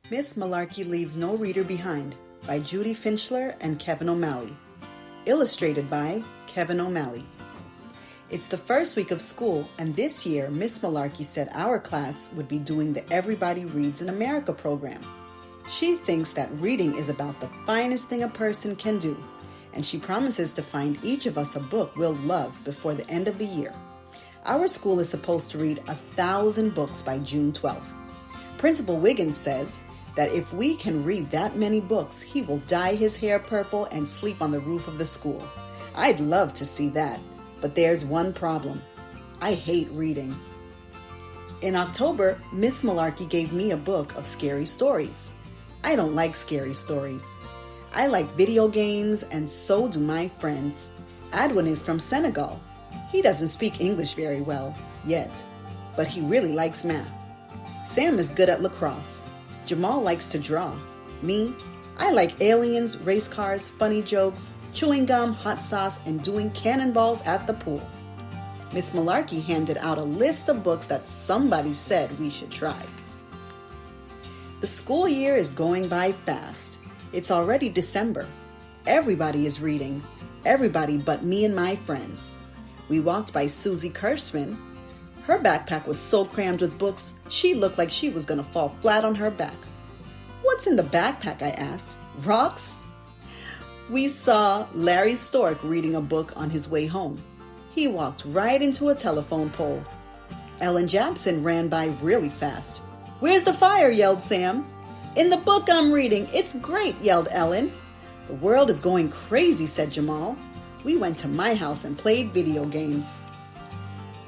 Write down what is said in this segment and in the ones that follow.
Miss Malarkey Leaves No Reader Behind by Judy Finchler and Kevin O'Malley. Illustrated by Kevin O'Malley. It's the first week of school, and this year Miss Malarkey said our class would be doing the Everybody Reads in America program. She thinks that reading is about the finest thing a person can do, and she promises to find each of us a book we'll love before the end of the year. Our school is supposed to read 1,000 books by June 12th. Principal Wiggins says that if we can read that many books, he will dye his hair purple and sleep on the roof of the school. I'd love to see that, but there's one problem. I hate reading. In October, Miss Malarkey gave me a book of scary stories. I don't like scary stories. I like video games, and so do my friends. Adwin is from Senegal. He doesn't speak English very well, yet, but he really likes math. Sam is good at lacrosse. Jamal likes to draw. Me, I like aliens, race cars, funny jokes, chewing gum, hot sauce, and doing cannonballs at the pool. Miss Malarkey handed out a list of books that somebody said we should try. The school year is going by fast. It's already December. Everybody is reading. Everybody but me and my friends. We walked by Susie Kurtzman. Her backpack was so crammed with books, she looked like she was going to fall flat on her back. "What's in the backpack?" I asked. "Rocks?" We saw Larry Stork reading a book on his way home. He walked right into a telephone pole. Ellen Japson ran by really fast. "Where's the fire?" yelled Sam. "In the book I'm reading. It's great," yelled Ellen. "The world is going crazy," said Jamal. We went to my house and played video games.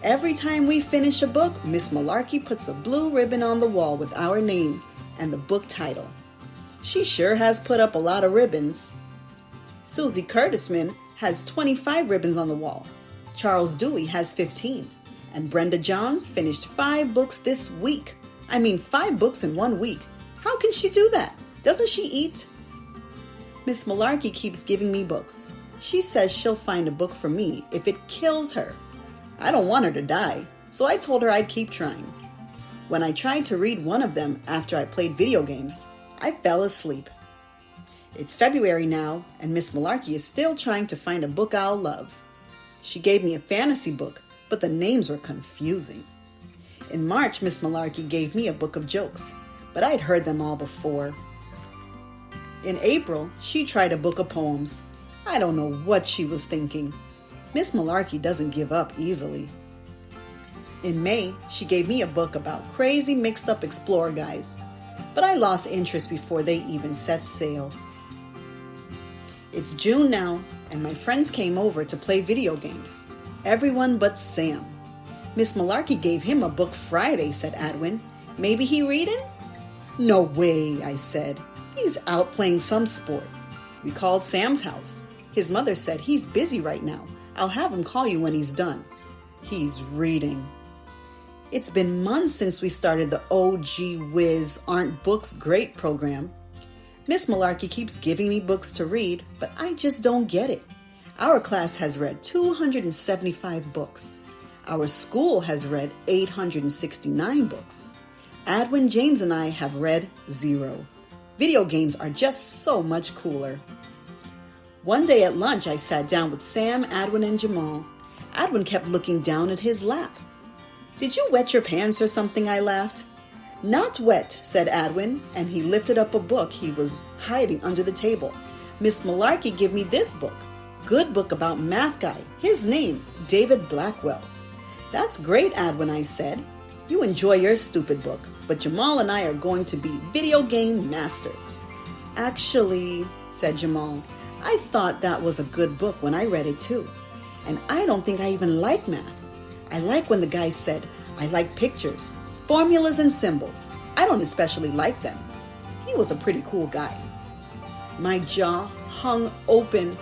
Every time we finish a book, Miss Malarkey puts a blue ribbon on the wall with our name and the book title. She sure has put up a lot of ribbons. Susie Curtisman has 25 ribbons on the wall. Charles Dewey has 15. And Brenda Johns finished 5 books this week. 5 books in 1 week. How can she do that? Doesn't she eat? Miss Malarkey keeps giving me books. She says she'll find a book for me if it kills her. I don't want her to die, so I told her I'd keep trying. When I tried to read one of them after I played video games, I fell asleep. It's February now, and Miss Malarkey is still trying to find a book I'll love. She gave me a fantasy book, but the names were confusing. In March, Miss Malarkey gave me a book of jokes, but I'd heard them all before. In April, she tried a book of poems. I don't know what she was thinking. Miss Malarkey doesn't give up easily. In May, she gave me a book about crazy mixed-up explorer guys, but I lost interest before they even set sail. It's June now, and my friends came over to play video games. Everyone but Sam. Miss Malarkey gave him a book Friday, said Adwin. "Maybe he reading?" "No way," I said. "He's out playing some sport." We called Sam's house. His mother said he's busy right now. I'll have him call you when he's done. He's reading. It's been months since we started the OG Whiz Aren't Books Great program. Miss Malarkey keeps giving me books to read, but I just don't get it. Our class has read 275 books. Our school has read 869 books. Adwin, James, and I have read 0. Video games are just so much cooler. One day at lunch, I sat down with Sam, Adwin, and Jamal. Adwin kept looking down at his lap. "Did you wet your pants or something?" I laughed. "Not wet," said Adwin, and he lifted up a book he was hiding under the table. "Miss Malarkey gave me this book. Good book about math guy. His name, David Blackwell." "That's great, Adwin," I said. "You enjoy your stupid book, but Jamal and I are going to be video game masters." "Actually," said Jamal, "I thought that was a good book when I read it too. And I don't think I even like math. I like when the guy said, 'I like pictures, formulas and symbols. I don't especially like them.' He was a pretty cool guy." My jaw hung open.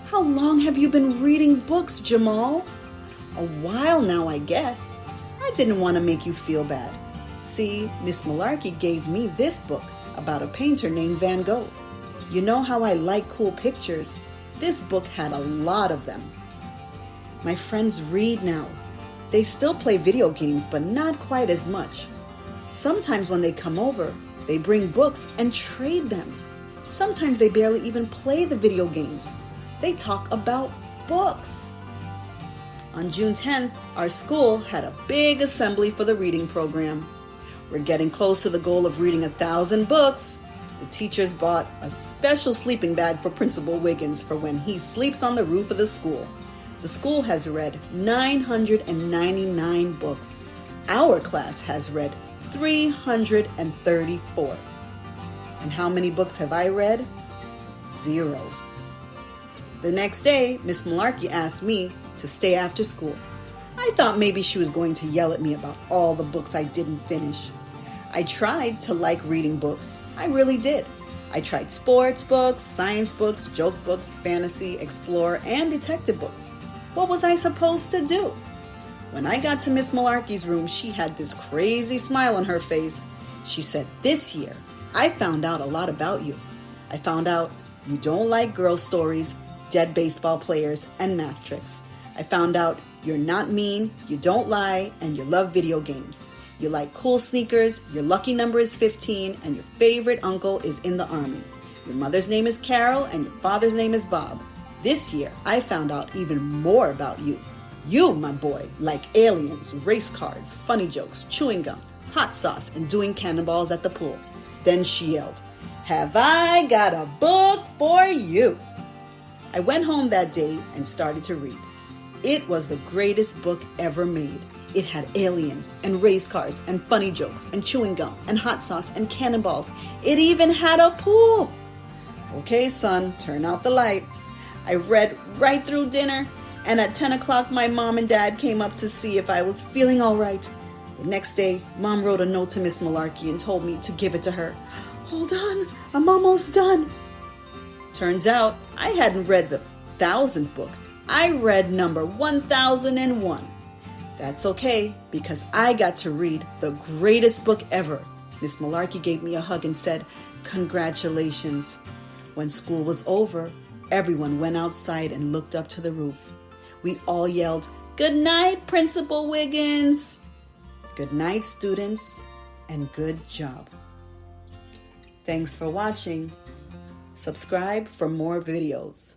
"How long have you been reading books, Jamal?" "A while now, I guess. I didn't want to make you feel bad. See, Miss Malarkey gave me this book about a painter named Van Gogh. You know how I like cool pictures? This book had a lot of them." My friends read now. They still play video games, but not quite as much. Sometimes when they come over, They bring books and trade them. Sometimes they barely even play the video games. They talk about books. On June 10th, our school had a big assembly for the reading program. We're getting close to the goal of reading 1,000 books. The teachers bought a special sleeping bag for Principal Wiggins for when he sleeps on the roof of the school. The school has read 999 books. Our class has read 334. And how many books have I read? 0. The next day, Miss Malarkey asked me to stay after school. I thought maybe she was going to yell at me about all the books I didn't finish. I tried to like reading books. I really did. I tried sports books, science books, joke books, fantasy, explore, and detective books. What was I supposed to do? When I got to Miss Malarkey's room, she had this crazy smile on her face. She said, "This year, I found out a lot about you. I found out you don't like girl stories, dead baseball players, and math tricks. I found out you're not mean, you don't lie, and you love video games. You like cool sneakers, your lucky number is 15, and your favorite uncle is in the army. Your mother's name is Carol, and your father's name is Bob. This year, I found out even more about you. You, my boy, like aliens, race cars, funny jokes, chewing gum, hot sauce, and doing cannonballs at the pool." Then she yelled, "Have I got a book for you?" I went home that day and started to read. It was the greatest book ever made. It had aliens and race cars and funny jokes and chewing gum and hot sauce and cannonballs. It even had a pool. "Okay, son, turn out the light." I read right through dinner, and at 10 o'clock my mom and dad came up to see if I was feeling all right. The next day, Mom wrote a note to Miss Malarkey and told me to give it to her. "Hold on, I'm almost done." Turns out, I hadn't read the 1,000th book. I read number 1001. That's okay, because I got to read the greatest book ever. Miss Malarkey gave me a hug and said, "Congratulations." When school was over, everyone went outside and looked up to the roof. We all yelled, "Good night, Principal Wiggins." Good night, students, and good job. Thanks for watching. Subscribe for more videos.